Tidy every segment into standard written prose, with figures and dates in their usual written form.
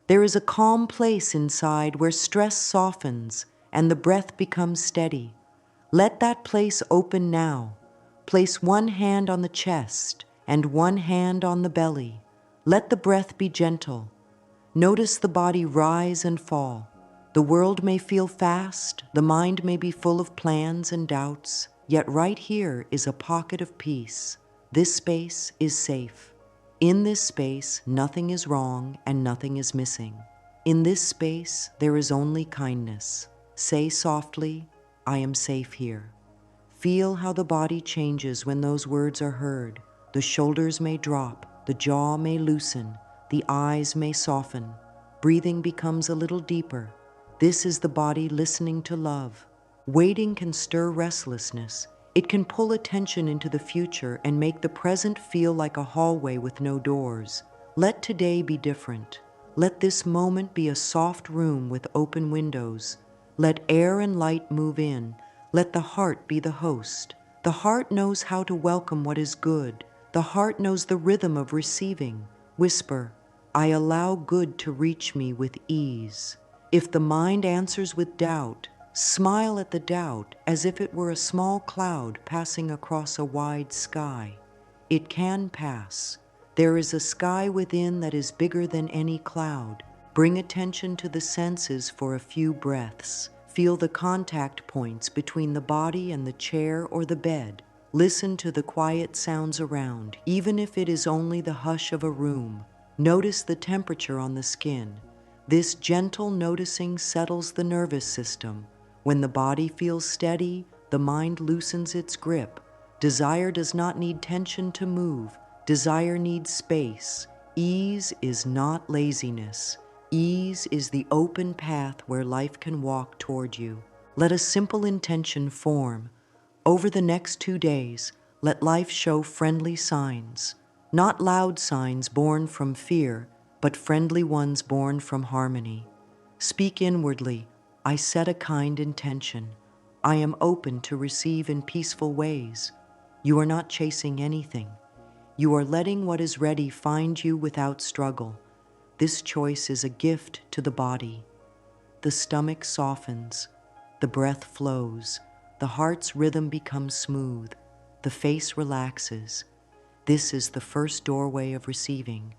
There is a calm place inside where stress softens and the breath becomes steady. Let that place open now. Place one hand on the chest and one hand on the belly. Let the breath be gentle. Notice the body rise and fall. The world may feel fast, the mind may be full of plans and doubts, yet right here is a pocket of peace. This space is safe. In this space, nothing is wrong and nothing is missing. In this space, there is only kindness. Say softly, I am safe here. Feel how the body changes when those words are heard. The shoulders may drop, the jaw may loosen, the eyes may soften. Breathing becomes a little deeper. This is the body listening to love. Waiting can stir restlessness. It can pull attention into the future and make the present feel like a hallway with no doors. Let today be different. Let this moment be a soft room with open windows. Let air and light move in. Let the heart be the host. The heart knows how to welcome what is good. The heart knows the rhythm of receiving. Whisper, I allow good to reach me with ease. If the mind answers with doubt, smile at the doubt as if it were a small cloud passing across a wide sky. It can pass. There is a sky within that is bigger than any cloud. Bring attention to the senses for a few breaths. Feel the contact points between the body and the chair or the bed. Listen to the quiet sounds around, even if it is only the hush of a room. Notice the temperature on the skin. This gentle noticing settles the nervous system. When the body feels steady, the mind loosens its grip. Desire does not need tension to move. Desire needs space. Ease is not laziness. Ease is the open path where life can walk toward you. Let a simple intention form. Over the next 2 days, let life show friendly signs. Not loud signs born from fear, but friendly ones born from harmony. Speak inwardly, I set a kind intention. I am open to receive in peaceful ways. You are not chasing anything. You are letting what is ready find you without struggle. This choice is a gift to the body. The stomach softens, the breath flows, the heart's rhythm becomes smooth, the face relaxes. This is the first doorway of receiving.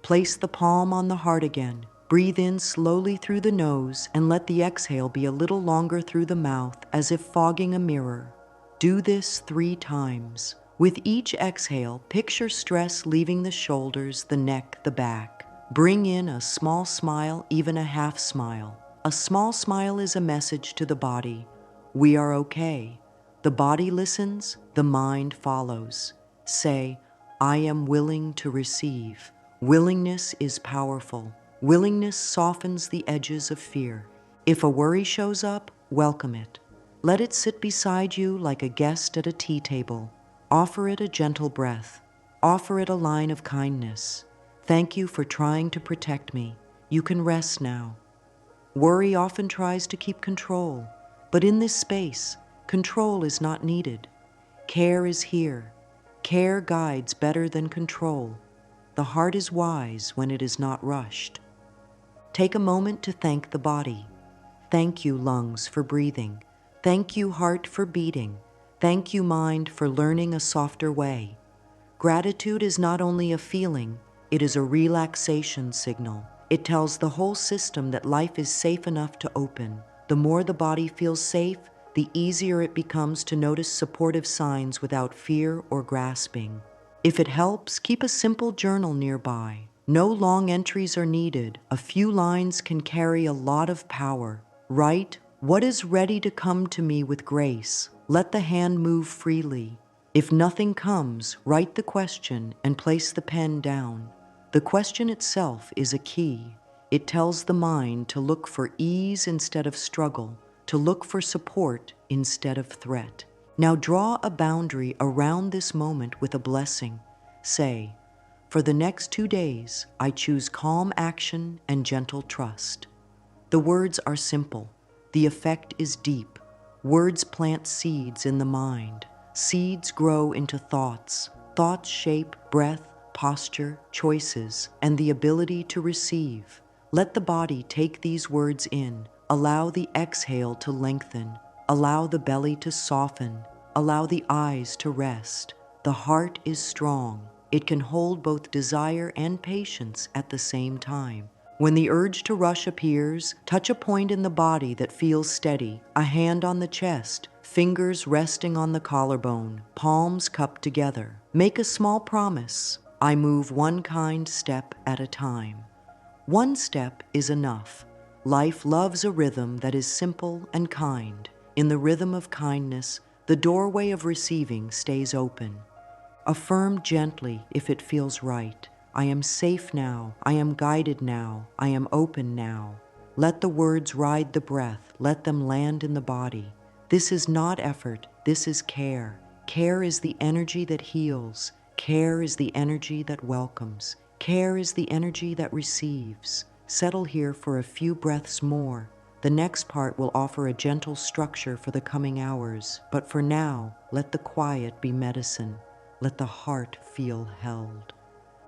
Place the palm on the heart again. Breathe in slowly through the nose and let the exhale be a little longer through the mouth as if fogging a mirror. Do this 3 times. With each exhale, picture stress leaving the shoulders, the neck, the back. Bring in a small smile, even a half smile. A small smile is a message to the body. We are okay. The body listens, the mind follows. Say, I am willing to receive. Willingness is powerful. Willingness softens the edges of fear. If a worry shows up, welcome it. Let it sit beside you like a guest at a tea table. Offer it a gentle breath. Offer it a line of kindness. Thank you for trying to protect me. You can rest now. Worry often tries to keep control, but in this space, control is not needed. Care is here. Care guides better than control. The heart is wise when it is not rushed. Take a moment to thank the body. Thank you, lungs, for breathing. Thank you, heart, for beating. Thank you, mind, for learning a softer way. Gratitude is not only a feeling, it is a relaxation signal. It tells the whole system that life is safe enough to open. The more the body feels safe, the easier it becomes to notice supportive signs without fear or grasping. If it helps, keep a simple journal nearby. No long entries are needed. A few lines can carry a lot of power. Write, what is ready to come to me with grace? Let the hand move freely. If nothing comes, write the question and place the pen down. The question itself is a key. It tells the mind to look for ease instead of struggle, to look for support instead of threat. Now draw a boundary around this moment with a blessing. Say, for the next 2 days, I choose calm action and gentle trust. The words are simple. The effect is deep. Words plant seeds in the mind. Seeds grow into thoughts. Thoughts shape breath, posture, choices, and the ability to receive. Let the body take these words in. Allow the exhale to lengthen. Allow the belly to soften. Allow the eyes to rest. The heart is strong. It can hold both desire and patience at the same time. When the urge to rush appears, touch a point in the body that feels steady, a hand on the chest, fingers resting on the collarbone, palms cupped together. Make a small promise. I move one kind step at a time. One step is enough. Life loves a rhythm that is simple and kind. In the rhythm of kindness, the doorway of receiving stays open. Affirm gently if it feels right. I am safe now. I am guided now. I am open now. Let the words ride the breath. Let them land in the body. This is not effort. This is care. Care is the energy that heals. Care is the energy that welcomes. Care is the energy that receives. Settle here for a few breaths more. The next part will offer a gentle structure for the coming hours, but for now, let the quiet be medicine. Let the heart feel held.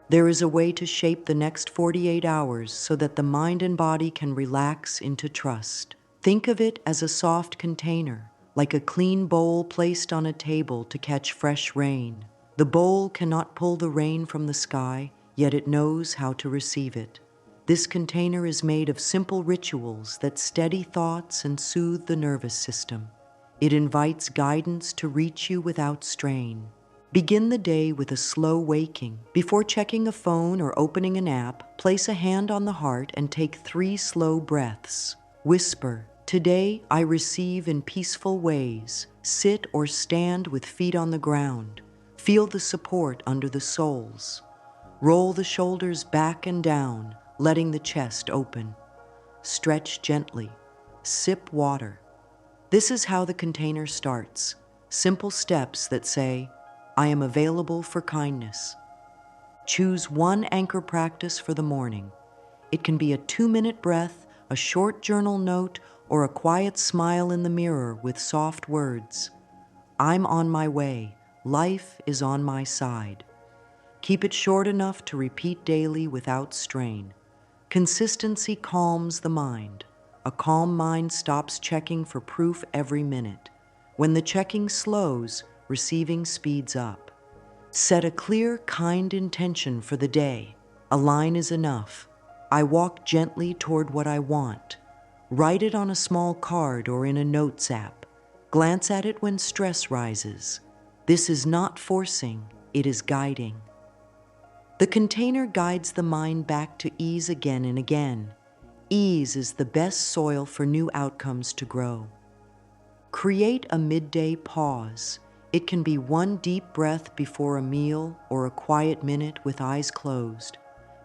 There is a way to shape the next 48 hours so that the mind and body can relax into trust. Think of it as a soft container, like a clean bowl placed on a table to catch fresh rain. The bowl cannot pull the rain from the sky, yet it knows how to receive it. This container is made of simple rituals that steady thoughts and soothe the nervous system. It invites guidance to reach you without strain. Begin the day with a slow waking. Before checking a phone or opening an app, place a hand on the heart and take 3 slow breaths. Whisper, "Today I receive in peaceful ways." Sit or stand with feet on the ground. Feel the support under the soles. Roll the shoulders back and down, letting the chest open. Stretch gently. Sip water. This is how the container starts. Simple steps that say, I am available for kindness. Choose one anchor practice for the morning. It can be a 2-minute breath, a short journal note, or a quiet smile in the mirror with soft words. I'm on my way. Life is on my side. Keep it short enough to repeat daily without strain. Consistency calms the mind. A calm mind stops checking for proof every minute. When the checking slows, receiving speeds up. Set a clear, kind intention for the day. A line is enough. I walk gently toward what I want. Write it on a small card or in a notes app. Glance at it when stress rises. This is not forcing, it is guiding. The container guides the mind back to ease again and again. Ease is the best soil for new outcomes to grow. Create a midday pause. It can be one deep breath before a meal or a quiet minute with eyes closed.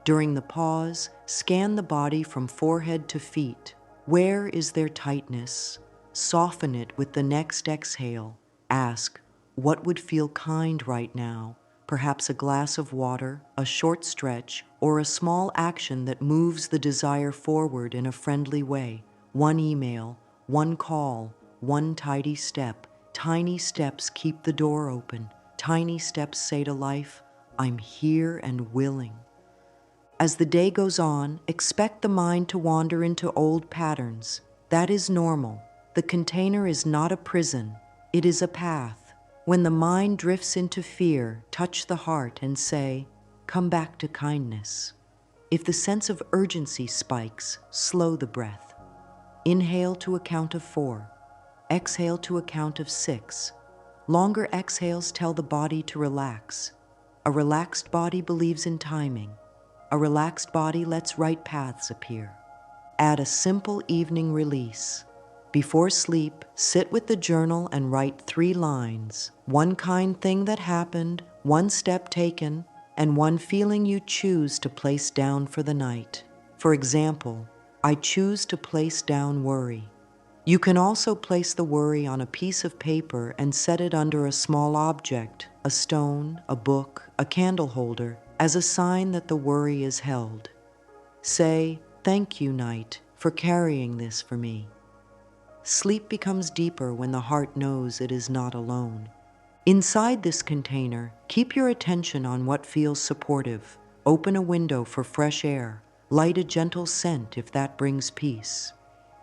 During the pause, scan the body from forehead to feet. Where is there tightness? Soften it with the next exhale. Ask, what would feel kind right now? Perhaps a glass of water, a short stretch, or a small action that moves the desire forward in a friendly way. One email, one call, one tidy step. Tiny steps keep the door open. Tiny steps say to life, I'm here and willing. As the day goes on, expect the mind to wander into old patterns. That is normal. The container is not a prison. It is a path. When the mind drifts into fear, touch the heart and say, come back to kindness. If the sense of urgency spikes, slow the breath. Inhale to a count of 4. Exhale to a count of 6. Longer exhales tell the body to relax. A relaxed body believes in timing. A relaxed body lets right paths appear. Add a simple evening release. Before sleep, sit with the journal and write 3 lines. One kind thing that happened, one step taken, and one feeling you choose to place down for the night. For example, I choose to place down worry. You can also place the worry on a piece of paper and set it under a small object, a stone, a book, a candle holder, as a sign that the worry is held. Say, thank you, night, for carrying this for me. Sleep becomes deeper when the heart knows it is not alone. Inside this container, keep your attention on what feels supportive. Open a window for fresh air. Light a gentle scent if that brings peace.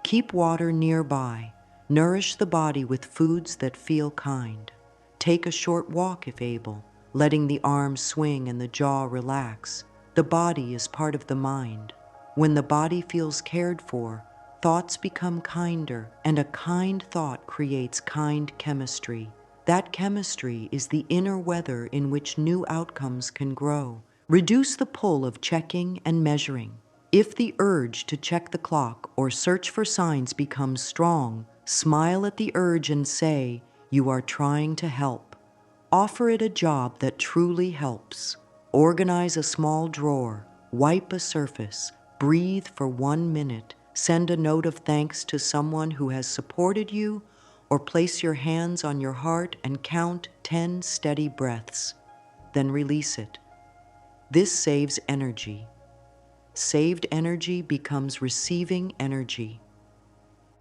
Keep water nearby. Nourish the body with foods that feel kind. Take a short walk if able, letting the arms swing and the jaw relax. The body is part of the mind. When the body feels cared for, thoughts become kinder, and a kind thought creates kind chemistry. That chemistry is the inner weather in which new outcomes can grow. Reduce the pull of checking and measuring. If the urge to check the clock or search for signs becomes strong, smile at the urge and say, "You are trying to help." Offer it a job that truly helps. Organize a small drawer, wipe a surface, breathe for 1 minute, send a note of thanks to someone who has supported you, or place your hands on your heart and count 10 steady breaths. Then release it. This saves energy. Saved energy becomes receiving energy.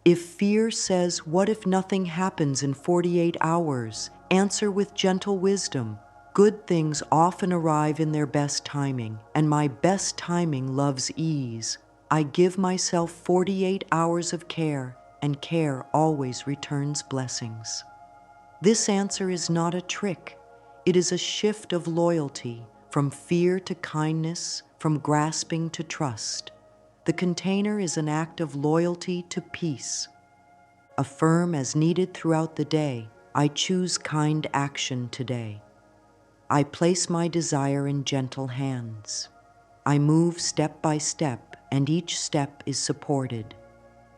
If fear says, "What if nothing happens in 48 hours?" Answer with gentle wisdom. Good things often arrive in their best timing, and my best timing loves ease. I give myself 48 hours of care, and care always returns blessings. This answer is not a trick. It is a shift of loyalty, from fear to kindness, from grasping to trust. The container is an act of loyalty to peace. Affirm as needed throughout the day, "I choose kind action today." I place my desire in gentle hands. I move step by step, and each step is supported.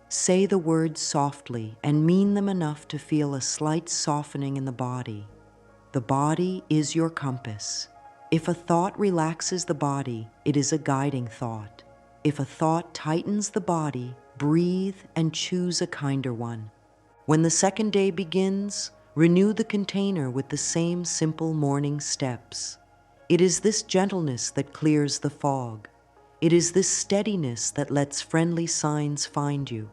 Say the words softly and mean them enough to feel a slight softening in the body. The body is your compass. If a thought relaxes the body, it is a guiding thought. If a thought tightens the body, breathe and choose a kinder one. When the second day begins, renew the container with the same simple morning steps. It is this gentleness that clears the fog. It is this steadiness that lets friendly signs find you.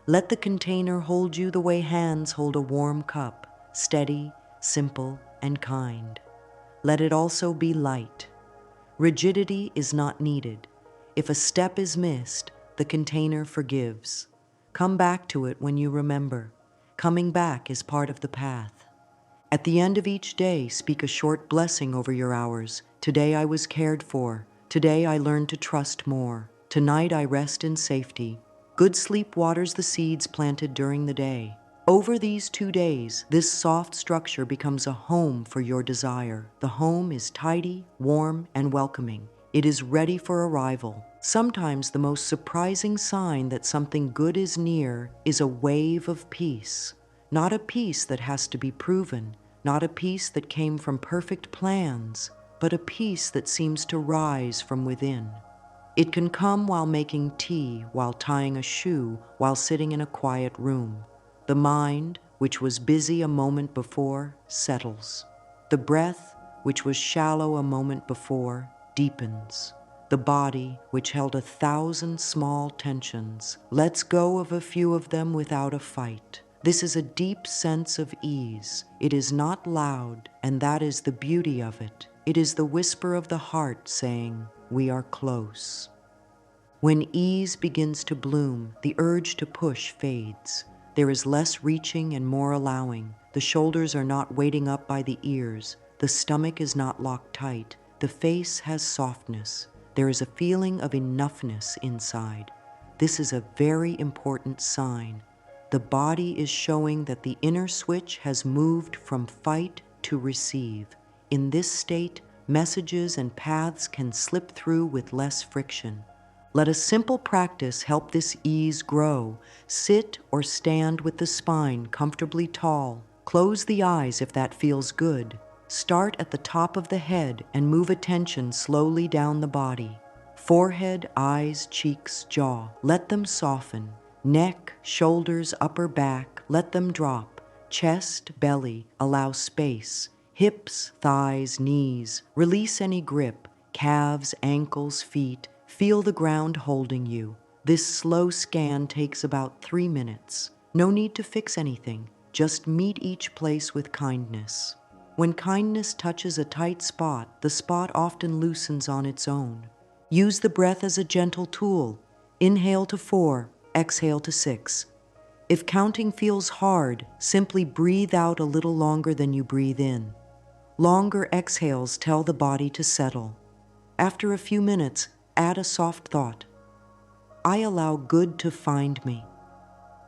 Let the container hold you the way hands hold a warm cup, steady, simple, and kind. Let it also be light. Rigidity is not needed. If a step is missed, the container forgives. Come back to it when you remember. Coming back is part of the path. At the end of each day, speak a short blessing over your hours. Today I was cared for. Today I learned to trust more. Tonight I rest in safety. Good sleep waters the seeds planted during the day. Over these 2 days, this soft structure becomes a home for your desire. The home is tidy, warm, and welcoming. It is ready for arrival. Sometimes the most surprising sign that something good is near is a wave of peace. Not a peace that has to be proven, not a peace that came from perfect plans, but a peace that seems to rise from within. It can come while making tea, while tying a shoe, while sitting in a quiet room. The mind, which was busy a moment before, settles. The breath, which was shallow a moment before, deepens. The body, which held 1,000 small tensions, lets go of a few of them without a fight. This is a deep sense of ease. It is not loud, and that is the beauty of it. It is the whisper of the heart saying, "We are close." When ease begins to bloom, the urge to push fades. There is less reaching and more allowing. The shoulders are not weighting up by the ears. The stomach is not locked tight. The face has softness. There is a feeling of enoughness inside. This is a very important sign. The body is showing that the inner switch has moved from fight to receive. In this state, messages and paths can slip through with less friction. Let a simple practice help this ease grow. Sit or stand with the spine comfortably tall. Close the eyes if that feels good. Start at the top of the head and move attention slowly down the body. Forehead, eyes, cheeks, jaw, let them soften. Neck, shoulders, upper back, let them drop. Chest, belly, allow space. Hips, thighs, knees, release any grip. Calves, ankles, feet, feel the ground holding you. This slow scan takes about 3 minutes. No need to fix anything, just meet each place with kindness. When kindness touches a tight spot, the spot often loosens on its own. Use the breath as a gentle tool. Inhale to 4, exhale to 6. If counting feels hard, simply breathe out a little longer than you breathe in. Longer exhales tell the body to settle. After a few minutes, add a soft thought. I allow good to find me.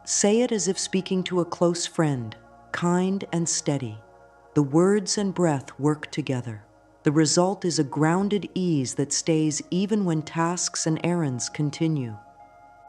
Say it as if speaking to a close friend, kind and steady. The words and breath work together. The result is a grounded ease that stays even when tasks and errands continue.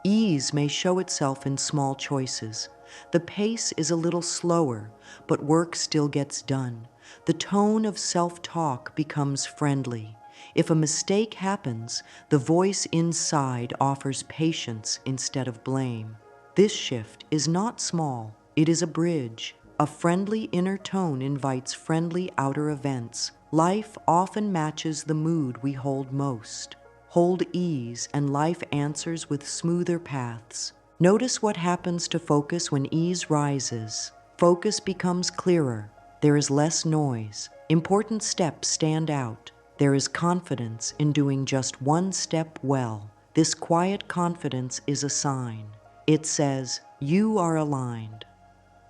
Ease may show itself in small choices. The pace is a little slower, but work still gets done. The tone of self-talk becomes friendly. If a mistake happens, the voice inside offers patience instead of blame. This shift is not small, it is a bridge. A friendly inner tone invites friendly outer events. Life often matches the mood we hold most. Hold ease, and life answers with smoother paths. Notice what happens to focus when ease rises. Focus becomes clearer. There is less noise. Important steps stand out. There is confidence in doing just one step well. This quiet confidence is a sign. It says, you are aligned.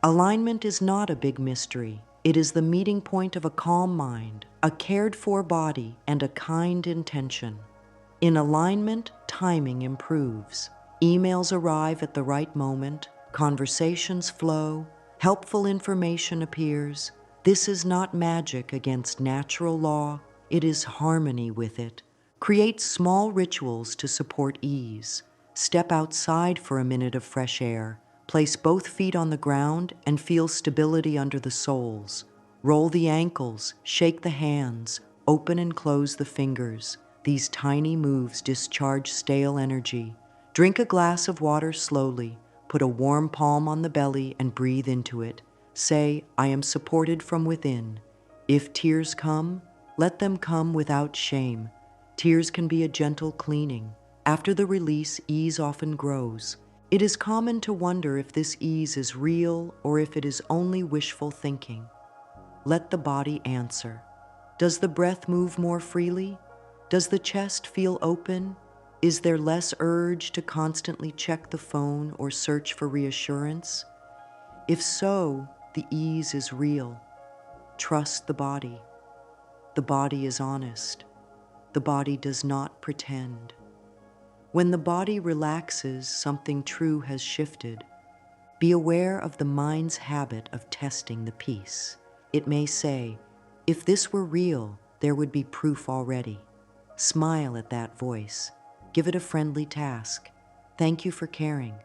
Alignment is not a big mystery. It is the meeting point of a calm mind, a cared-for body, and a kind intention. In alignment, timing improves. Emails arrive at the right moment, conversations flow, helpful information appears. This is not magic against natural law, it is harmony with it. Create small rituals to support ease. Step outside for a minute of fresh air. Place both feet on the ground and feel stability under the soles. Roll the ankles, shake the hands, open and close the fingers. These tiny moves discharge stale energy. Drink a glass of water slowly. Put a warm palm on the belly and breathe into it. Say, I am supported from within. If tears come, let them come without shame. Tears can be a gentle cleaning. After the release, ease often grows. It is common to wonder if this ease is real or if it is only wishful thinking. Let the body answer. Does the breath move more freely? Does the chest feel open? Is there less urge to constantly check the phone or search for reassurance? If so, the ease is real. Trust the body. The body is honest. The body does not pretend. When the body relaxes, something true has shifted. Be aware of the mind's habit of testing the peace. It may say, if this were real, there would be proof already. Smile at that voice. Give it a friendly task. Thank you for caring.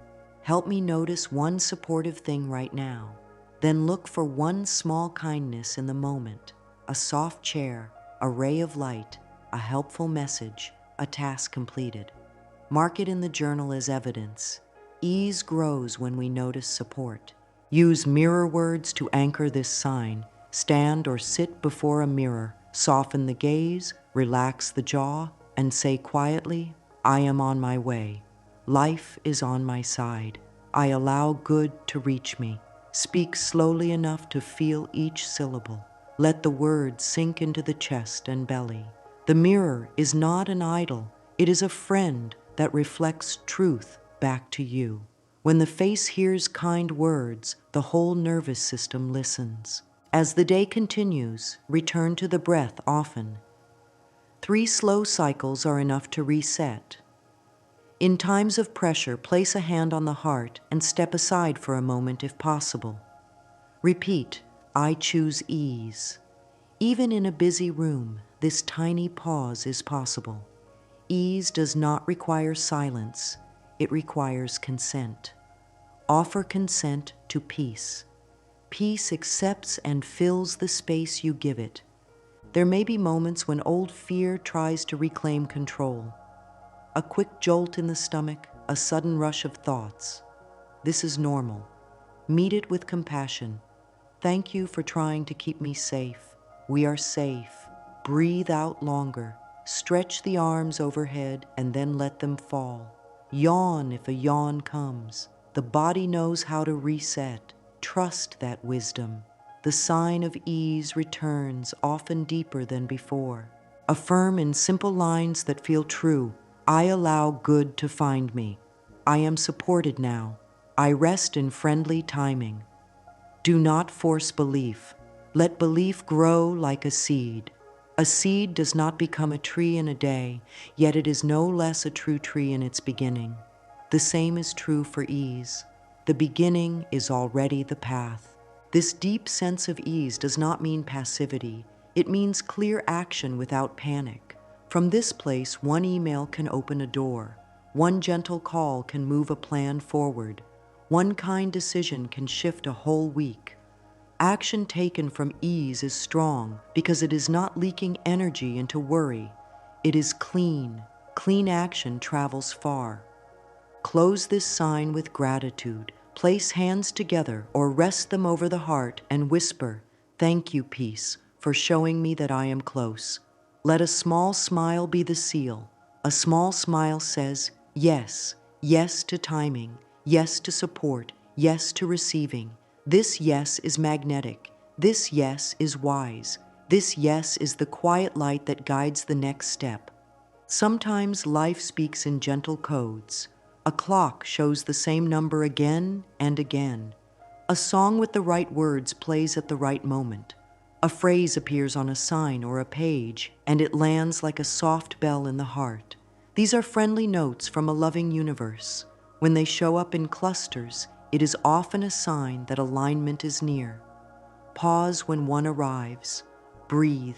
Help me notice one supportive thing right now. Then look for one small kindness in the moment. A soft chair, a ray of light, a helpful message, a task completed. Mark it in the journal as evidence. Ease grows when we notice support. Use mirror words to anchor this sign. Stand or sit before a mirror. Soften the gaze, relax the jaw, and say quietly, I am on my way. Life is on my side. I allow good to reach me. Speak slowly enough to feel each syllable. Let the words sink into the chest and belly. The mirror is not an idol. It is a friend that reflects truth back to you. When the face hears kind words, the whole nervous system listens. As the day continues, return to the breath often. 3 slow cycles are enough to reset. In times of pressure, place a hand on the heart and step aside for a moment if possible. Repeat, I choose ease. Even in a busy room, this tiny pause is possible. Ease does not require silence, it requires consent. Offer consent to peace. Peace accepts and fills the space you give it. There may be moments when old fear tries to reclaim control. A quick jolt in the stomach, a sudden rush of thoughts. This is normal. Meet it with compassion. Thank you for trying to keep me safe. We are safe. Breathe out longer. Stretch the arms overhead and then let them fall. Yawn if a yawn comes. The body knows how to reset. Trust that wisdom. The sign of ease returns, often deeper than before. Affirm in simple lines that feel true. I allow good to find me. I am supported now. I rest in friendly timing. Do not force belief. Let belief grow like a seed. A seed does not become a tree in a day, yet it is no less a true tree in its beginning. The same is true for ease. The beginning is already the path. This deep sense of ease does not mean passivity. It means clear action without panic. From this place, one email can open a door. One gentle call can move a plan forward. One kind decision can shift a whole week. Action taken from ease is strong because it is not leaking energy into worry. It is clean. Clean action travels far. Close this sign with gratitude. Place hands together or rest them over the heart and whisper, "Thank you, peace, for showing me that I am close." Let a small smile be the seal. A small smile says, yes, yes to timing, yes to support, yes to receiving. This yes is magnetic. This yes is wise. This yes is the quiet light that guides the next step. Sometimes life speaks in gentle codes. A clock shows the same number again and again. A song with the right words plays at the right moment. A phrase appears on a sign or a page, and it lands like a soft bell in the heart. These are friendly notes from a loving universe. When they show up in clusters, it is often a sign that alignment is near. Pause when one arrives. Breathe.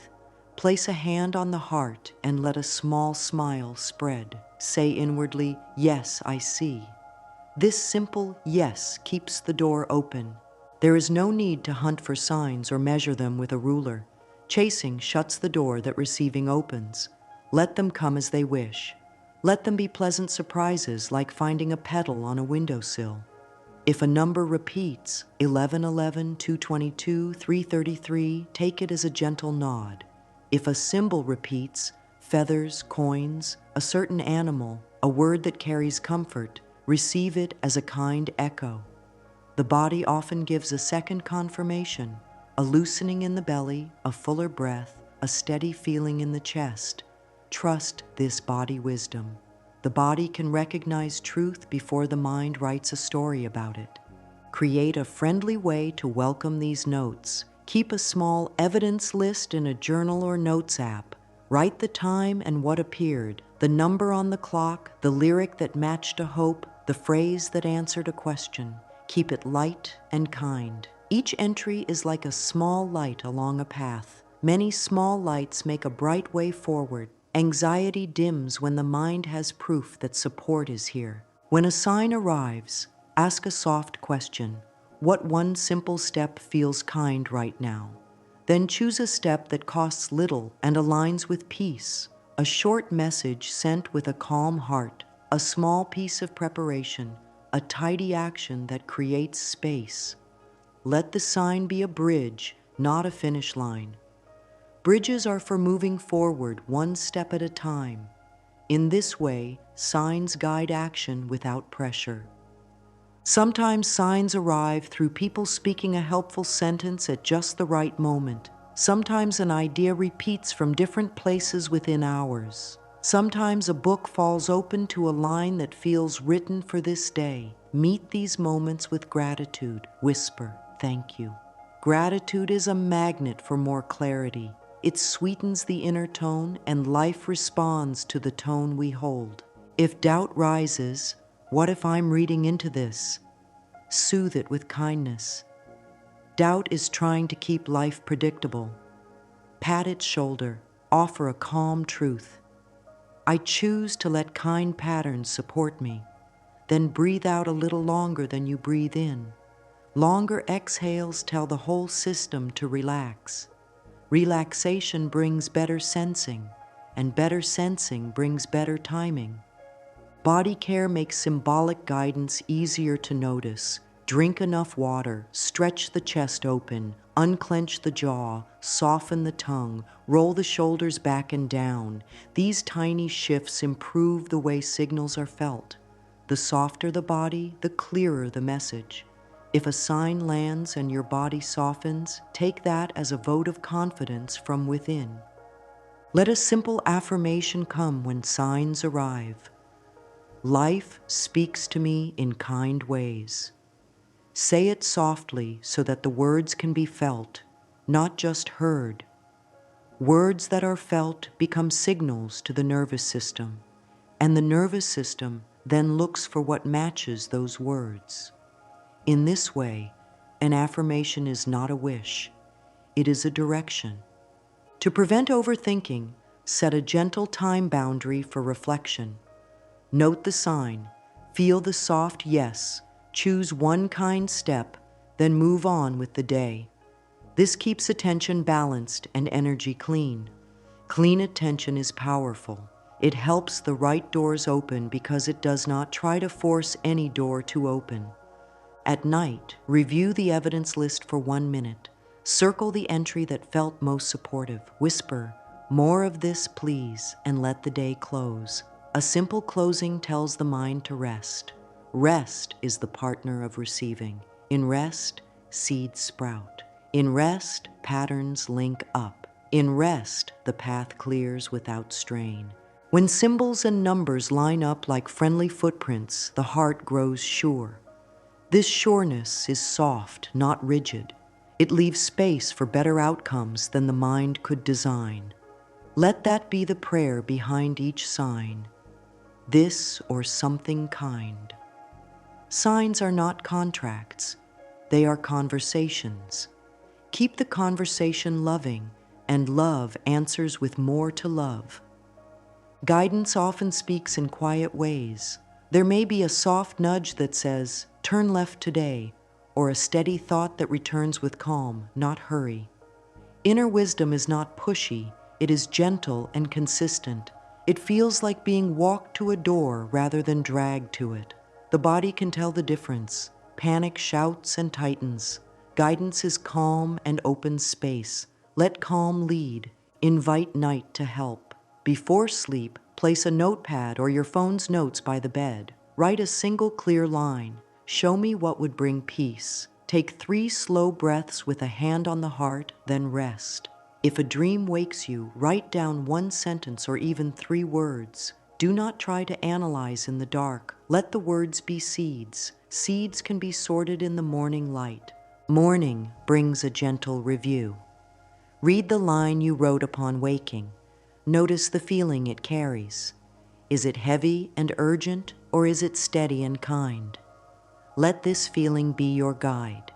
Place a hand on the heart and let a small smile spread. Say inwardly, "Yes, I see." This simple yes keeps the door open. There is no need to hunt for signs or measure them with a ruler. Chasing shuts the door that receiving opens. Let them come as they wish. Let them be pleasant surprises like finding a petal on a windowsill. If a number repeats, 1111, 222, 333, take it as a gentle nod. If a symbol repeats, feathers, coins, a certain animal, a word that carries comfort, receive it as a kind echo. The body often gives a second confirmation, a loosening in the belly, a fuller breath, a steady feeling in the chest. Trust this body wisdom. The body can recognize truth before the mind writes a story about it. Create a friendly way to welcome these notes. Keep a small evidence list in a journal or notes app. Write the time and what appeared, the number on the clock, the lyric that matched a hope, the phrase that answered a question. Keep it light and kind. Each entry is like a small light along a path. Many small lights make a bright way forward. Anxiety dims when the mind has proof that support is here. When a sign arrives, ask a soft question. What one simple step feels kind right now? Then choose a step that costs little and aligns with peace. A short message sent with a calm heart, a small piece of preparation, a tidy action that creates space. Let the sign be a bridge, not a finish line. Bridges are for moving forward one step at a time. In this way, signs guide action without pressure. Sometimes signs arrive through people speaking a helpful sentence at just the right moment. Sometimes an idea repeats from different places within hours. Sometimes a book falls open to a line that feels written for this day. Meet these moments with gratitude. Whisper, "Thank you." Gratitude is a magnet for more clarity. It sweetens the inner tone, and life responds to the tone we hold. If doubt rises, "What if I'm reading into this?" Soothe it with kindness. Doubt is trying to keep life predictable. Pat its shoulder, offer a calm truth. I choose to let kind patterns support me. Then breathe out a little longer than you breathe in. Longer exhales tell the whole system to relax. Relaxation brings better sensing, and better sensing brings better timing. Body care makes symbolic guidance easier to notice. Drink enough water, stretch the chest open, unclench the jaw, soften the tongue, roll the shoulders back and down. These tiny shifts improve the way signals are felt. The softer the body, the clearer the message. If a sign lands and your body softens, take that as a vote of confidence from within. Let a simple affirmation come when signs arrive. Life speaks to me in kind ways. Say it softly so that the words can be felt, not just heard. Words that are felt become signals to the nervous system, and the nervous system then looks for what matches those words. In this way, an affirmation is not a wish, it is a direction. To prevent overthinking, set a gentle time boundary for reflection. Note the sign, feel the soft yes, choose one kind step, then move on with the day. This keeps attention balanced and energy clean. Clean attention is powerful. It helps the right doors open because it does not try to force any door to open. At night, review the evidence list for 1 minute. Circle the entry that felt most supportive. Whisper, "More of this, please," and let the day close. A simple closing tells the mind to rest. Rest is the partner of receiving. In rest, seeds sprout. In rest, patterns link up. In rest, the path clears without strain. When symbols and numbers line up like friendly footprints, the heart grows sure. This sureness is soft, not rigid. It leaves space for better outcomes than the mind could design. Let that be the prayer behind each sign. This or something kind. Signs are not contracts. They are conversations. Keep the conversation loving, and love answers with more to love. Guidance often speaks in quiet ways. There may be a soft nudge that says, "Turn left today," or a steady thought that returns with calm, not hurry. Inner wisdom is not pushy, it is gentle and consistent. It feels like being walked to a door rather than dragged to it. The body can tell the difference. Panic shouts and tightens. Guidance is calm and open space. Let calm lead. Invite night to help. Before sleep, place a notepad or your phone's notes by the bed. Write a single clear line. Show me what would bring peace. Take 3 slow breaths with a hand on the heart, then rest. If a dream wakes you, write down 1 sentence or even 3 words. Do not try to analyze in the dark. Let the words be seeds. Seeds can be sorted in the morning light. Morning brings a gentle review. Read the line you wrote upon waking. Notice the feeling it carries. Is it heavy and urgent, or is it steady and kind? Let this feeling be your guide.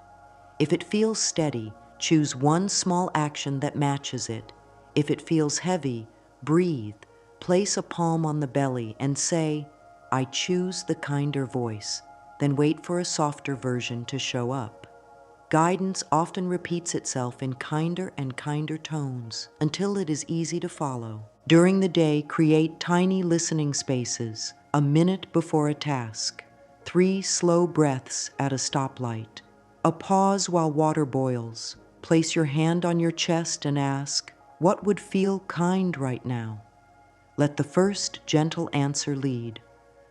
If it feels steady, choose 1 small action that matches it. If it feels heavy, breathe. Place a palm on the belly and say, "I choose the kinder voice." Then wait for a softer version to show up. Guidance often repeats itself in kinder and kinder tones until it is easy to follow. During the day, create tiny listening spaces, a minute before a task, 3 slow breaths at a stoplight, a pause while water boils. Place your hand on your chest and ask, "What would feel kind right now?" Let the first gentle answer lead.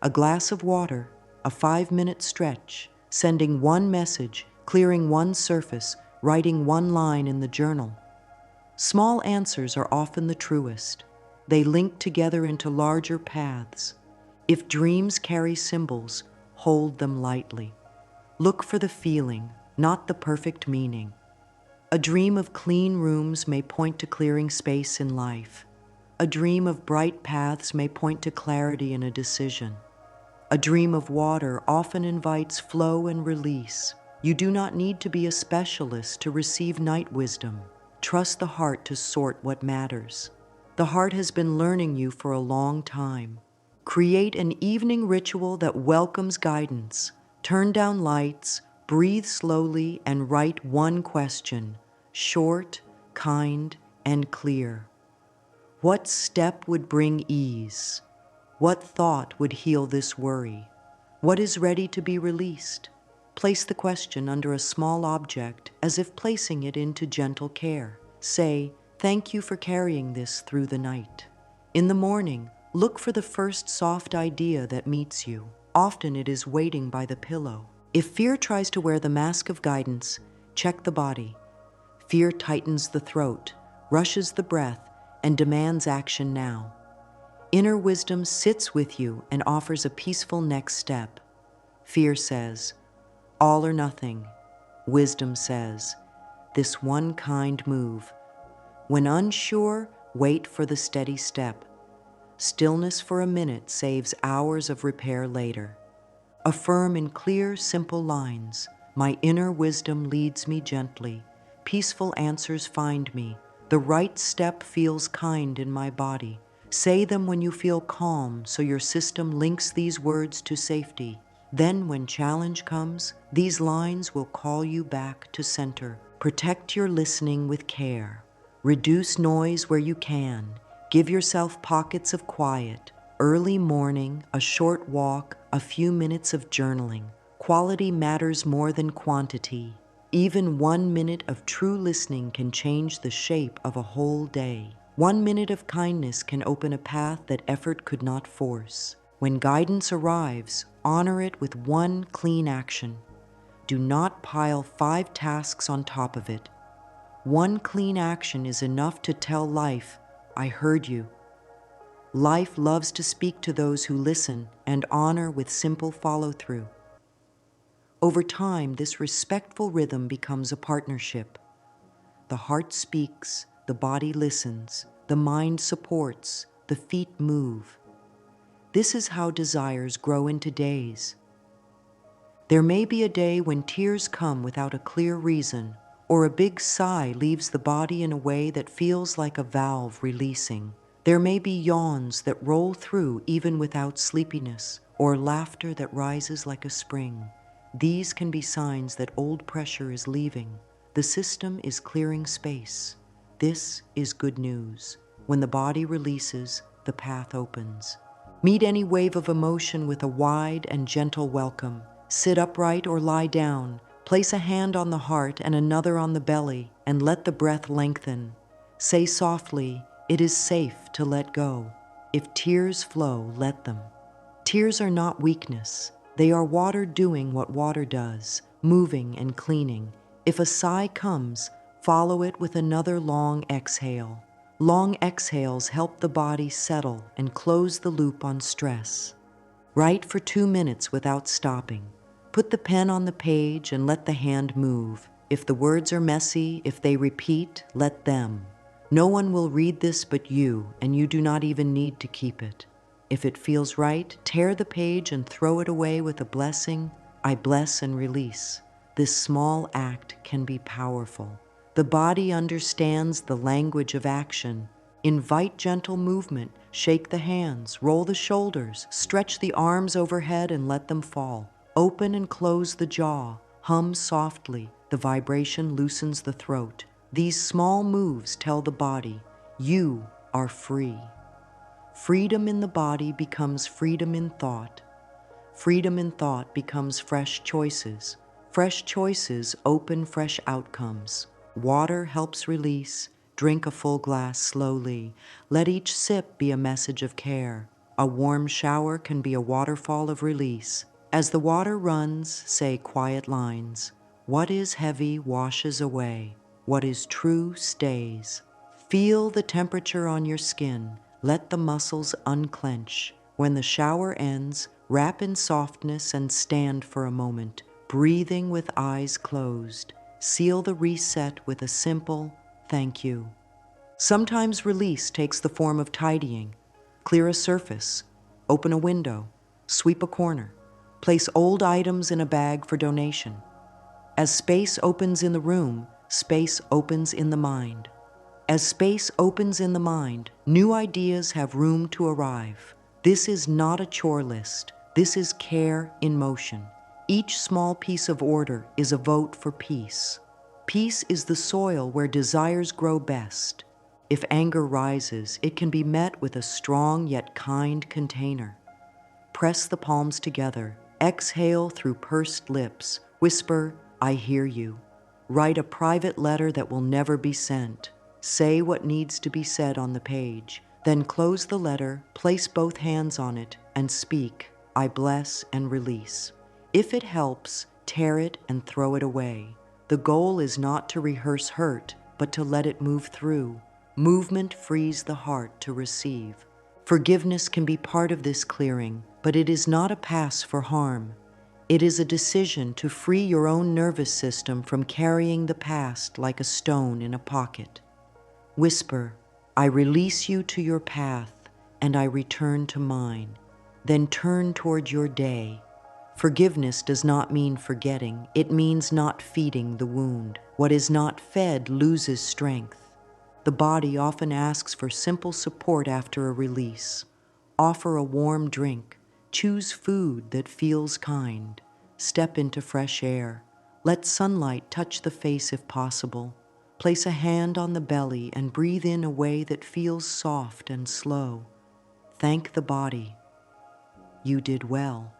A glass of water, a 5-minute stretch, sending 1 message, clearing 1 surface, writing 1 line in the journal. Small answers are often the truest. They link together into larger paths. If dreams carry symbols, hold them lightly. Look for the feeling, not the perfect meaning. A dream of clean rooms may point to clearing space in life. A dream of bright paths may point to clarity in a decision. A dream of water often invites flow and release. You do not need to be a specialist to receive night wisdom. Trust the heart to sort what matters. The heart has been learning you for a long time. Create an evening ritual that welcomes guidance. Turn down lights, breathe slowly, and write 1 question, short, kind, and clear. What step would bring ease? What thought would heal this worry? What is ready to be released? Place the question under a small object as if placing it into gentle care. Say, "Thank you for carrying this through the night." In the morning, look for the first soft idea that meets you. Often it is waiting by the pillow. If fear tries to wear the mask of guidance, check the body. Fear tightens the throat, rushes the breath, and demands action now. Inner wisdom sits with you and offers a peaceful next step. Fear says, all or nothing. Wisdom says, this one kind move. When unsure, wait for the steady step. Stillness for a minute saves hours of repair later. Affirm in clear, simple lines, my inner wisdom leads me gently. Peaceful answers find me. The right step feels kind in my body. Say them when you feel calm, so your system links these words to safety. Then when challenge comes, these lines will call you back to center. Protect your listening with care. Reduce noise where you can. Give yourself pockets of quiet. Early morning, a short walk, a few minutes of journaling. Quality matters more than quantity. Even 1 minute of true listening can change the shape of a whole day. 1 minute of kindness can open a path that effort could not force. When guidance arrives, honor it with one clean action. Do not pile 5 tasks on top of it. One clean action is enough to tell life, I heard you. Life loves to speak to those who listen and honor with simple follow-through. Over time, this respectful rhythm becomes a partnership. The heart speaks, the body listens, the mind supports, the feet move. This is how desires grow into days. There may be a day when tears come without a clear reason, or a big sigh leaves the body in a way that feels like a valve releasing. There may be yawns that roll through even without sleepiness, or laughter that rises like a spring. These can be signs that old pressure is leaving. The system is clearing space. This is good news. When the body releases, the path opens. Meet any wave of emotion with a wide and gentle welcome. Sit upright or lie down. Place a hand on the heart and another on the belly, and let the breath lengthen. Say softly, it is safe to let go. If tears flow, let them. Tears are not weakness. They are water doing what water does, moving and cleaning. If a sigh comes, follow it with another long exhale. Long exhales help the body settle and close the loop on stress. Write for 2 minutes without stopping. Put the pen on the page and let the hand move. If the words are messy, if they repeat, let them. No one will read this but you, and you do not even need to keep it. If it feels right, tear the page and throw it away with a blessing. I bless and release. This small act can be powerful. The body understands the language of action. Invite gentle movement, shake the hands, roll the shoulders, stretch the arms overhead and let them fall. Open and close the jaw, hum softly. The vibration loosens the throat. These small moves tell the body, you are free. Freedom in the body becomes freedom in thought. Freedom in thought becomes fresh choices. Fresh choices open fresh outcomes. Water helps release. Drink a full glass slowly. Let each sip be a message of care. A warm shower can be a waterfall of release. As the water runs, say quiet lines. What is heavy washes away. What is true stays. Feel the temperature on your skin. Let the muscles unclench. When the shower ends, wrap in softness and stand for a moment, breathing with eyes closed. Seal the reset with a simple thank you. Sometimes release takes the form of tidying. Clear a surface, open a window, sweep a corner, place old items in a bag for donation. As space opens in the room, space opens in the mind. As space opens in the mind, new ideas have room to arrive. This is not a chore list. This is care in motion. Each small piece of order is a vote for peace. Peace is the soil where desires grow best. If anger rises, it can be met with a strong yet kind container. Press the palms together. Exhale through pursed lips. Whisper, I hear you. Write a private letter that will never be sent. Say what needs to be said on the page. Then close the letter, place both hands on it, and speak, I bless and release. If it helps, tear it and throw it away. The goal is not to rehearse hurt, but to let it move through. Movement frees the heart to receive. Forgiveness can be part of this clearing, but it is not a pass for harm. It is a decision to free your own nervous system from carrying the past like a stone in a pocket. Whisper, "I release you to your path, and I return to mine." Then turn toward your day. Forgiveness does not mean forgetting. It means not feeding the wound. What is not fed loses strength. The body often asks for simple support after a release. Offer a warm drink. Choose food that feels kind. Step into fresh air. Let sunlight touch the face if possible. Place a hand on the belly and breathe in a way that feels soft and slow. Thank the body. You did well.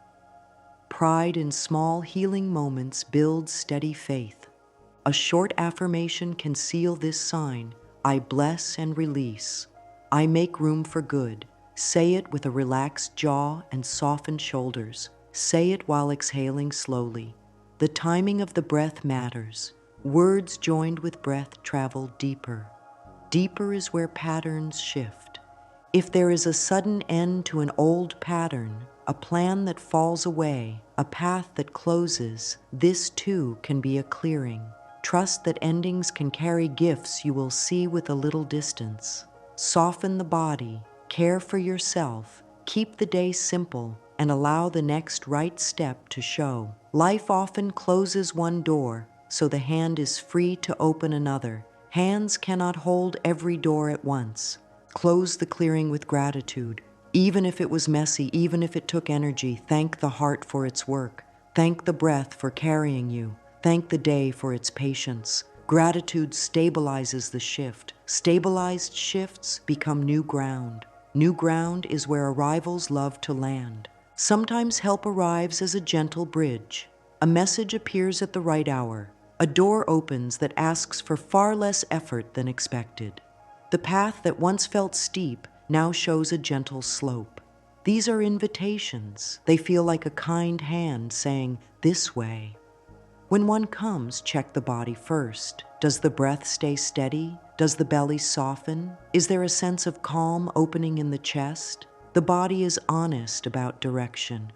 Pride in small healing moments builds steady faith. A short affirmation can seal this sign: I bless and release. I make room for good. Say it with a relaxed jaw and softened shoulders. Say it while exhaling slowly. The timing of the breath matters. Words joined with breath travel deeper. Deeper is where patterns shift. If there is a sudden end to an old pattern, a plan that falls away, a path that closes, this too can be a clearing. Trust that endings can carry gifts you will see with a little distance. Soften the body, care for yourself, keep the day simple, and allow the next right step to show. Life often closes one door, so the hand is free to open another. Hands cannot hold every door at once. Close the clearing with gratitude. Even if it was messy, even if it took energy, thank the heart for its work. Thank the breath for carrying you. Thank the day for its patience. Gratitude stabilizes the shift. Stabilized shifts become new ground. New ground is where arrivals love to land. Sometimes help arrives as a gentle bridge. A message appears at the right hour. A door opens that asks for far less effort than expected. The path that once felt steep now shows a gentle slope. These are invitations. They feel like a kind hand saying, "This way." When one comes, check the body first. Does the breath stay steady? Does the belly soften? Is there a sense of calm opening in the chest? The body is honest about direction.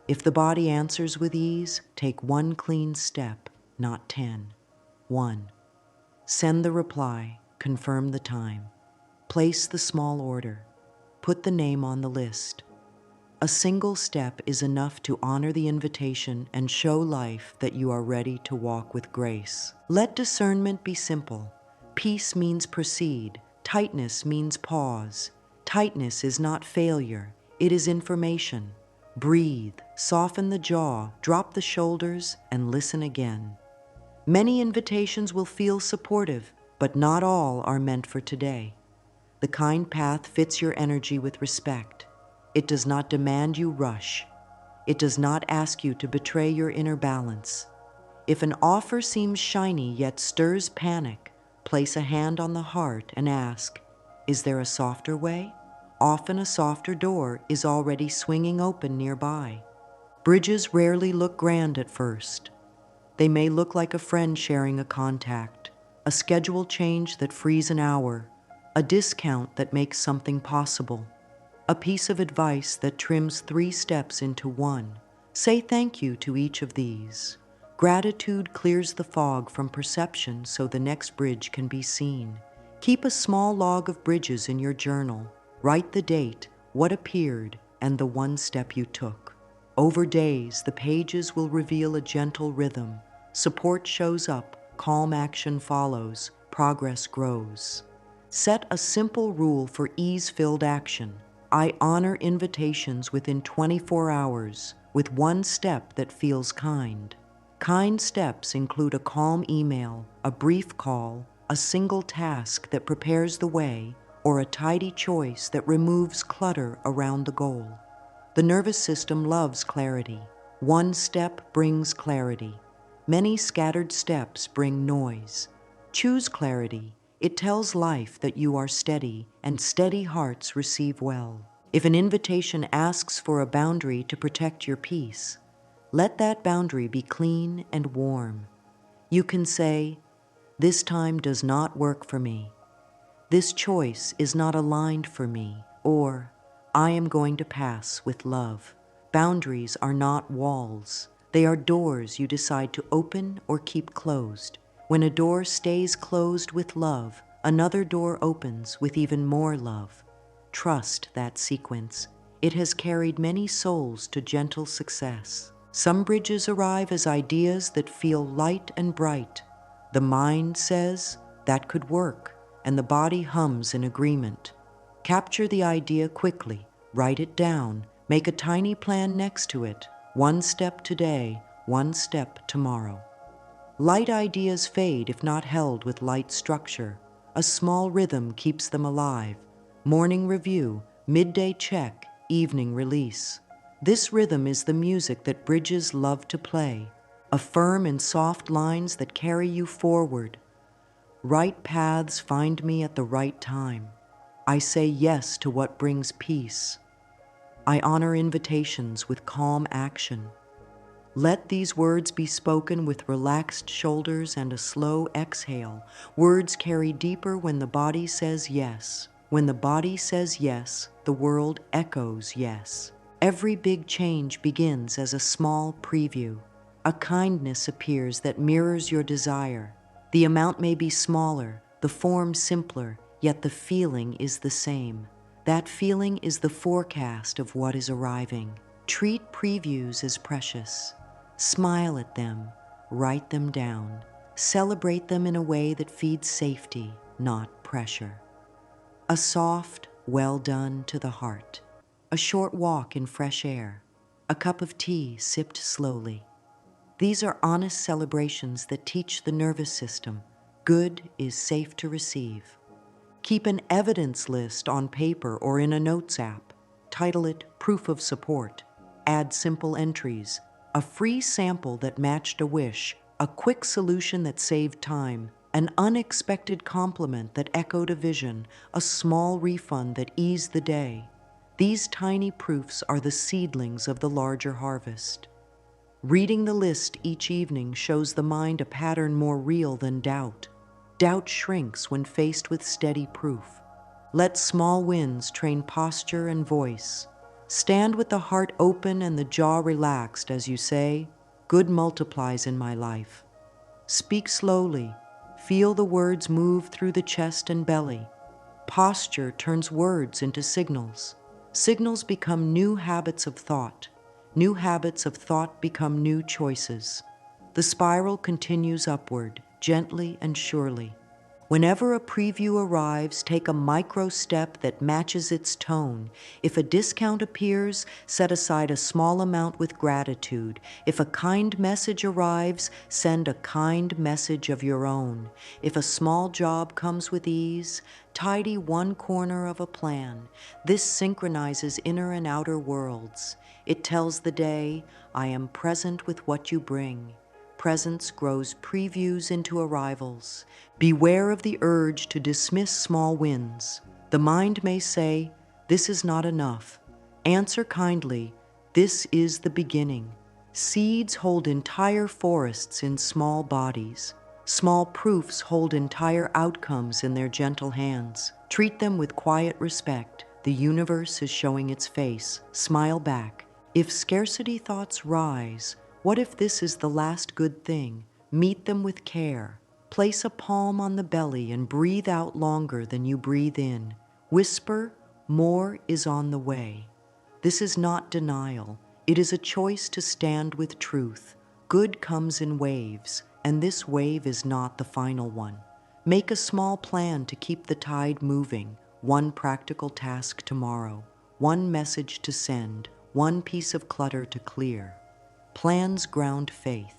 If the body answers with ease, take one clean step, not 10. 1. Send the reply. Confirm the time. Place the small order. Put the name on the list. A single step is enough to honor the invitation and show life that you are ready to walk with grace. Let discernment be simple. Peace means proceed. Tightness means pause. Tightness is not failure. It is information. Breathe, soften the jaw, drop the shoulders, and listen again. Many invitations will feel supportive, but not all are meant for today. The kind path fits your energy with respect. It does not demand you rush. It does not ask you to betray your inner balance. If an offer seems shiny yet stirs panic, place a hand on the heart and ask, "Is there a softer way?" Often a softer door is already swinging open nearby. Bridges rarely look grand at first. They may look like a friend sharing a contact, a schedule change that frees an hour, a discount that makes something possible, a piece of advice that trims 3 steps into one. Say thank you to each of these. Gratitude clears the fog from perception so the next bridge can be seen. Keep a small log of bridges in your journal. Write the date, what appeared, and the one step you took. Over days, the pages will reveal a gentle rhythm. Support shows up, calm action follows, progress grows. Set a simple rule for ease-filled action. I honor invitations within 24 hours, with one step that feels kind. Kind steps include a calm email, a brief call, a single task that prepares the way, or a tidy choice that removes clutter around the goal. The nervous system loves clarity. One step brings clarity. Many scattered steps bring noise. Choose clarity. It tells life that you are steady, and steady hearts receive well. If an invitation asks for a boundary to protect your peace, let that boundary be clean and warm. You can say, "This time does not work for me." This choice is not aligned for me, or I am going to pass with love. Boundaries are not walls. They are doors you decide to open or keep closed. When a door stays closed with love, another door opens with even more love. Trust that sequence. It has carried many souls to gentle success. Some bridges arrive as ideas that feel light and bright. The mind says, that could work, and the body hums in agreement. Capture the idea quickly, write it down, make a tiny plan next to it. One step today, one step tomorrow. Light ideas fade if not held with light structure. A small rhythm keeps them alive. Morning review, midday check, evening release. This rhythm is the music that bridges love to play, a firm and soft lines that carry you forward. Right paths find me at the right time. I say yes to what brings peace. I honor invitations with calm action. Let these words be spoken with relaxed shoulders and a slow exhale. Words carry deeper when the body says yes. When the body says yes, the world echoes yes. Every big change begins as a small preview. A kindness appears that mirrors your desire. The amount may be smaller, the form simpler, yet the feeling is the same. That feeling is the forecast of what is arriving. Treat previews as precious. Smile at them, write them down. Celebrate them in a way that feeds safety, not pressure. A soft, well done to the heart. A short walk in fresh air. A cup of tea sipped slowly. These are honest celebrations that teach the nervous system good is safe to receive. Keep an evidence list on paper or in a notes app. Title it Proof of Support. Add simple entries. A free sample that matched a wish. A quick solution that saved time. An unexpected compliment that echoed a vision. A small refund that eased the day. These tiny proofs are the seedlings of the larger harvest. Reading the list each evening shows the mind a pattern more real than doubt. Doubt shrinks when faced with steady proof. Let small wins train posture and voice. Stand with the heart open and the jaw relaxed as you say, "Good multiplies in my life." Speak slowly. Feel the words move through the chest and belly. Posture turns words into signals. Signals become new habits of thought. New habits of thought become new choices. The spiral continues upward, gently and surely. Whenever a preview arrives, take a micro step that matches its tone. If a discount appears, set aside a small amount with gratitude. If a kind message arrives, send a kind message of your own. If a small job comes with ease, tidy one corner of a plan. This synchronizes inner and outer worlds. It tells the day, I am present with what you bring. Presence grows previews into arrivals. Beware of the urge to dismiss small wins. The mind may say, this is not enough. Answer kindly, this is the beginning. Seeds hold entire forests in small bodies. Small proofs hold entire outcomes in their gentle hands. Treat them with quiet respect. The universe is showing its face. Smile back. If scarcity thoughts rise, what if this is the last good thing? Meet them with care. Place a palm on the belly and breathe out longer than you breathe in. Whisper, more is on the way. This is not denial. It is a choice to stand with truth. Good comes in waves, and this wave is not the final one. Make a small plan to keep the tide moving. One practical task tomorrow. One message to send. One piece of clutter to clear. Plans ground faith.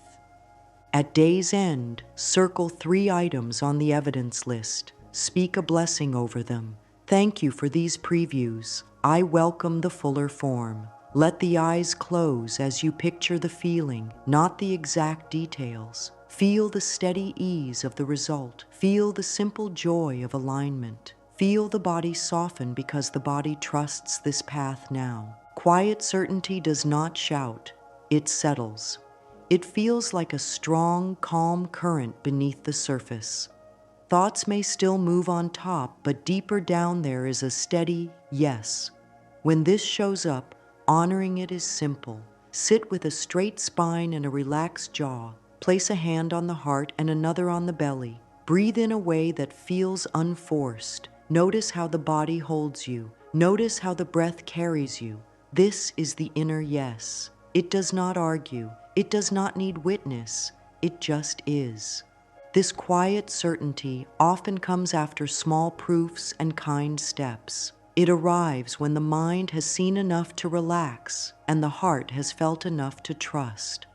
At day's end, circle 3 items on the evidence list. Speak a blessing over them. Thank you for these previews. I welcome the fuller form. Let the eyes close as you picture the feeling, not the exact details. Feel the steady ease of the result. Feel the simple joy of alignment. Feel the body soften because the body trusts this path now. Quiet certainty does not shout. It settles. It feels like a strong, calm current beneath the surface. Thoughts may still move on top, but deeper down there is a steady yes. When this shows up, honoring it is simple. Sit with a straight spine and a relaxed jaw. Place a hand on the heart and another on the belly. Breathe in a way that feels unforced. Notice how the body holds you. Notice how the breath carries you. This is the inner yes. It does not argue. It does not need witness. It just is. This quiet certainty often comes after small proofs and kind steps. It arrives when the mind has seen enough to relax and the heart has felt enough to trust.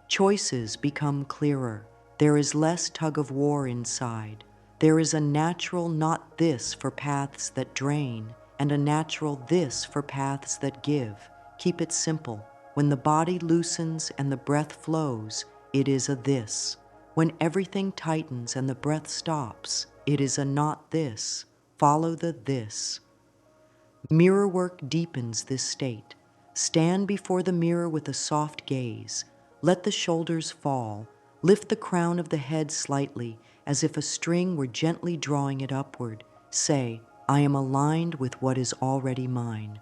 Choices become clearer. There is less tug of war inside. There is a natural not this for paths that drain and a natural this for paths that give. Keep it simple. When the body loosens and the breath flows, it is a this. When everything tightens and the breath stops, it is a not this. Follow the this. Mirror work deepens this state. Stand before the mirror with a soft gaze. Let the shoulders fall. Lift the crown of the head slightly, as if a string were gently drawing it upward. Say, I am aligned with what is already mine.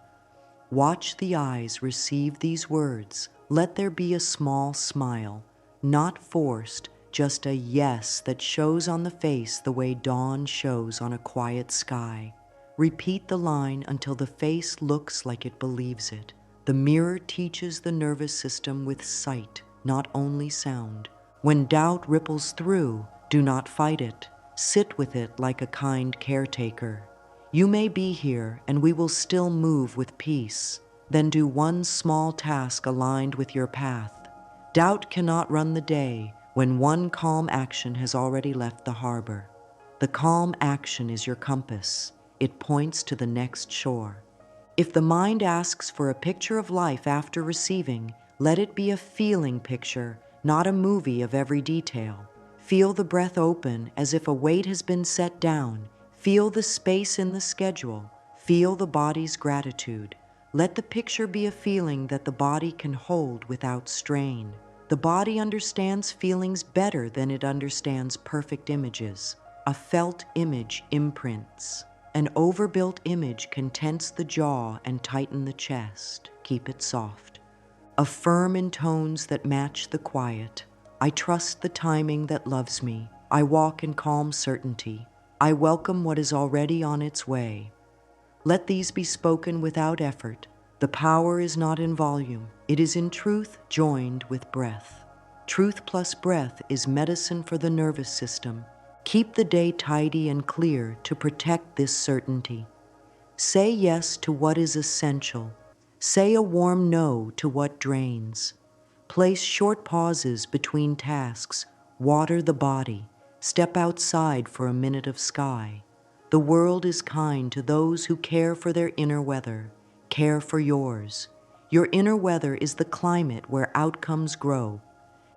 Watch the eyes receive these words. Let there be a small smile, not forced, just a yes that shows on the face the way dawn shows on a quiet sky. Repeat the line until the face looks like it believes it. The mirror teaches the nervous system with sight, not only sound. When doubt ripples through, do not fight it. Sit with it like a kind caretaker. You may be here, and we will still move with peace. Then do one small task aligned with your path. Doubt cannot run the day when one calm action has already left the harbor. The calm action is your compass. It points to the next shore. If the mind asks for a picture of life after receiving, let it be a feeling picture, not a movie of every detail. Feel the breath open as if a weight has been set down. Feel the space in the schedule. Feel the body's gratitude. Let the picture be a feeling that the body can hold without strain. The body understands feelings better than it understands perfect images. A felt image imprints. An overbuilt image can tense the jaw and tighten the chest. Keep it soft. Affirm in tones that match the quiet. I trust the timing that loves me. I walk in calm certainty. I welcome what is already on its way. Let these be spoken without effort. The power is not in volume. It is in truth joined with breath. Truth plus breath is medicine for the nervous system. Keep the day tidy and clear to protect this certainty. Say yes to what is essential. Say a warm no to what drains. Place short pauses between tasks. Water the body. Step outside for a minute of sky. The world is kind to those who care for their inner weather. Care for yours. Your inner weather is the climate where outcomes grow.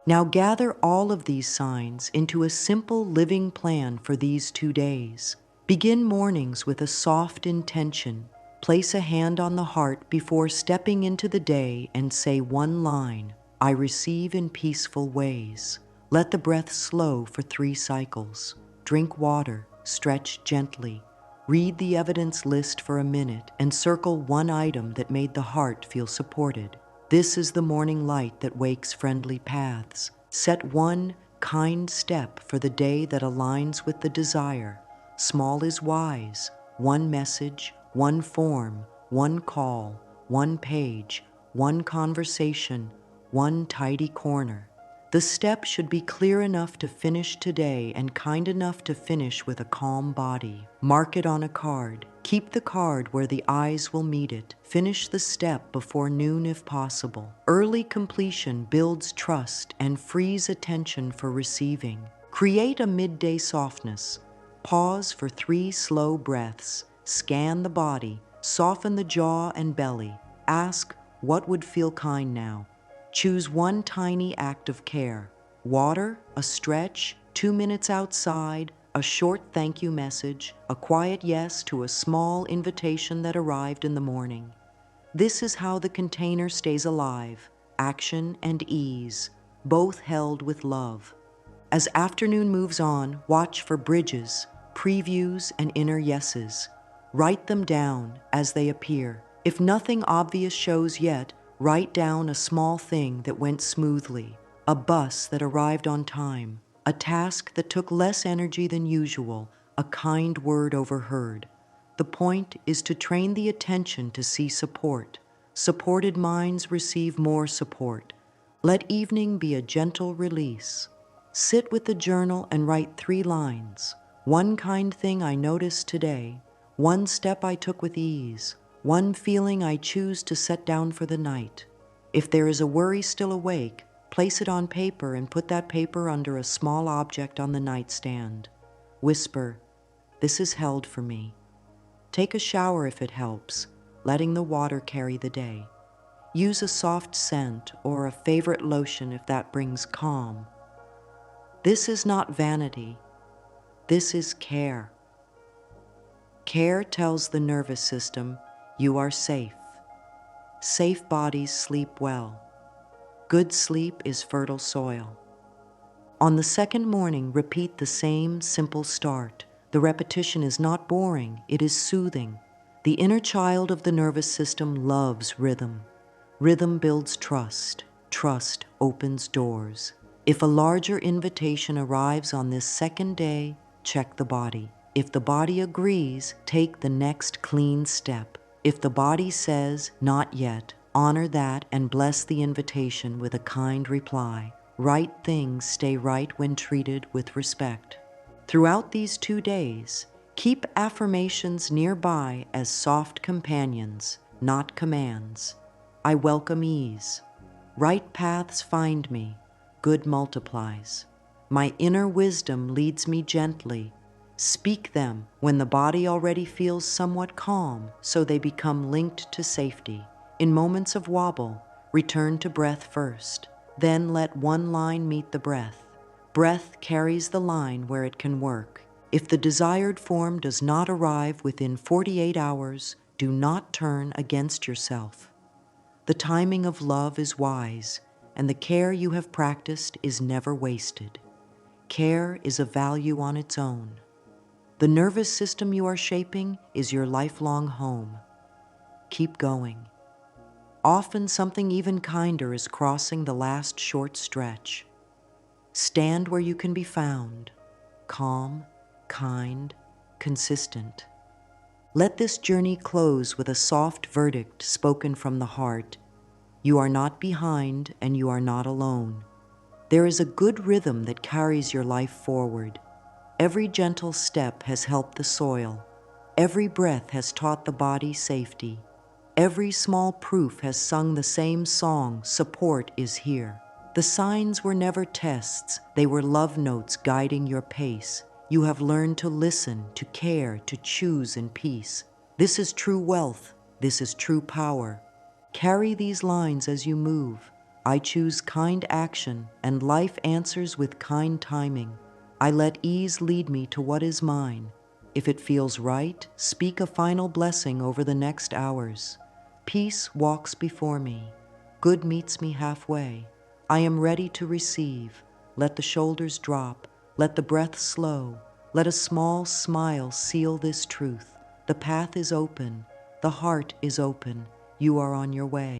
Now gather all of these signs into a simple living plan for these 2 days. Begin mornings with a soft intention. Place a hand on the heart before stepping into the day and say one line, I receive in peaceful ways. Let the breath slow for 3 cycles. Drink water, stretch gently. Read the evidence list for a minute and circle one item that made the heart feel supported. This is the morning light that wakes friendly paths. Set one kind step for the day that aligns with the desire. Small is wise. One message, one form, one call, one page, one conversation, one tidy corner. The step should be clear enough to finish today and kind enough to finish with a calm body. Mark it on a card. Keep the card where the eyes will meet it. Finish the step before noon if possible. Early completion builds trust and frees attention for receiving. Create a midday softness. Pause for 3 slow breaths. Scan the body. Soften the jaw and belly. Ask, what would feel kind now? Choose one tiny act of care. Water, a stretch, 2 minutes outside, a short thank you message, a quiet yes to a small invitation that arrived in the morning. This is how the container stays alive, action and ease, both held with love. As afternoon moves on, watch for bridges, previews, and inner yeses. Write them down as they appear. If nothing obvious shows yet, write down a small thing that went smoothly, a bus that arrived on time, a task that took less energy than usual, a kind word overheard. The point is to train the attention to see support. Supported minds receive more support. Let evening be a gentle release. Sit with the journal and write 3 lines. One kind thing I noticed today, one step I took with ease, one feeling I choose to set down for the night. If there is a worry still awake, place it on paper and put that paper under a small object on the nightstand. Whisper, "This is held for me." Take a shower if it helps, letting the water carry the day. Use a soft scent or a favorite lotion if that brings calm. This is not vanity. This is care. Care tells the nervous system, you are safe. Safe bodies sleep well. Good sleep is fertile soil. On the second morning, repeat the same simple start. The repetition is not boring, it is soothing. The inner child of the nervous system loves rhythm. Rhythm builds trust. Trust opens doors. If a larger invitation arrives on this second day, check the body. If the body agrees, take the next clean step. If the body says, "Not yet," honor that and bless the invitation with a kind reply. Right things stay right when treated with respect. Throughout these 2 days, keep affirmations nearby as soft companions, not commands. I welcome ease. Right paths find me. Good multiplies. My inner wisdom leads me gently. Speak them when the body already feels somewhat calm, so they become linked to safety. In moments of wobble, return to breath first. Then let one line meet the breath. Breath carries the line where it can work. If the desired form does not arrive within 48 hours, do not turn against yourself. The timing of love is wise, and the care you have practiced is never wasted. Care is a value on its own. The nervous system you are shaping is your lifelong home. Keep going. Often something even kinder is crossing the last short stretch. Stand where you can be found, calm, kind, consistent. Let this journey close with a soft verdict spoken from the heart. You are not behind and you are not alone. There is a good rhythm that carries your life forward. Every gentle step has helped the soil. Every breath has taught the body safety. Every small proof has sung the same song, support is here. The signs were never tests, they were love notes guiding your pace. You have learned to listen, to care, to choose in peace. This is true wealth, this is true power. Carry these lines as you move. I choose kind action, and life answers with kind timing. I let ease lead me to what is mine. If it feels right, speak a final blessing over the next hours. Peace walks before me. Good meets me halfway. I am ready to receive. Let the shoulders drop. Let the breath slow. Let a small smile seal this truth. The path is open. The heart is open. You are on your way.